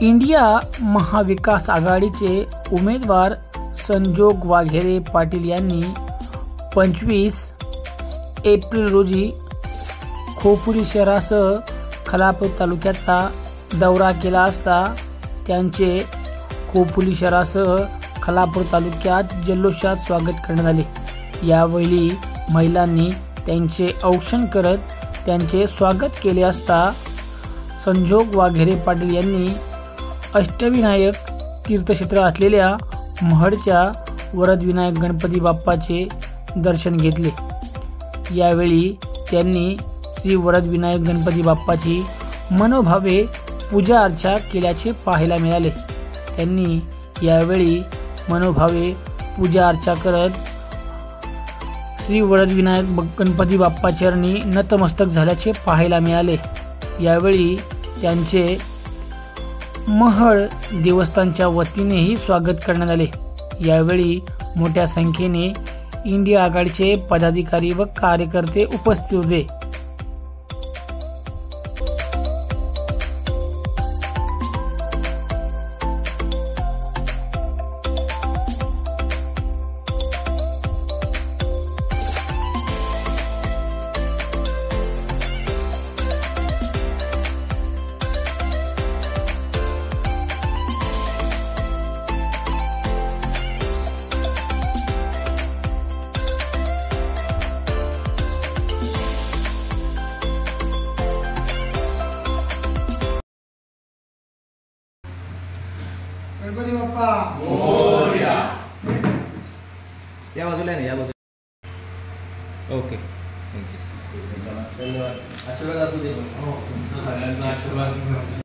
India महाविकास आघाडीचे उमेदवार संजोग वाघेरे पाटील यांनी 25 एप्रिल रोजी खोपोली शहरासह खालापूर तालुक्याचा दौरा केला असता त्यांचे खोपोली शहरासह खालापूर तालुक्यात जल्लोषात स्वागत करण्यात आले। यावेळी महिलांनी त्यांचे औक्षण करत त्यांचे स्वागत केले असता संजोग वाघेरे पाटील यांनी अष्टविनायक तीर्थक्षेत्र असलेल्या महडच्या वरदविनायक गणपती बाप्पाचे दर्शन घेतले। यावेळी त्यांनी श्री वरदविनायक गणपती बाप्पाची मनोभावे पूजा अर्चा केल्याचे पाहायला मिळाले। त्यांनी यावेळी मनोभावे पूजा अर्चा करत श्री वरदविनायक गणपती बाप्पा चरणी नतमस्तक झाल्याचे पाहायला मिळाले। यावेळी त्यांचे महड देवस्थानच्या वतीनेही स्वागत करण्यात आले। यावेळी मोठ्या संख्येने इंडिया आघाडीचे पदाधिकारी व कार्यकर्ते उपस्थित होते। गणपती बाप्पा मोरया। या बाजूला आहे ना, या बाजूला। ओके, थँक्यू, धन्यवाद। आशीर्वाद असू दे। हो, तुमचा सगळ्यांचा आशीर्वाद।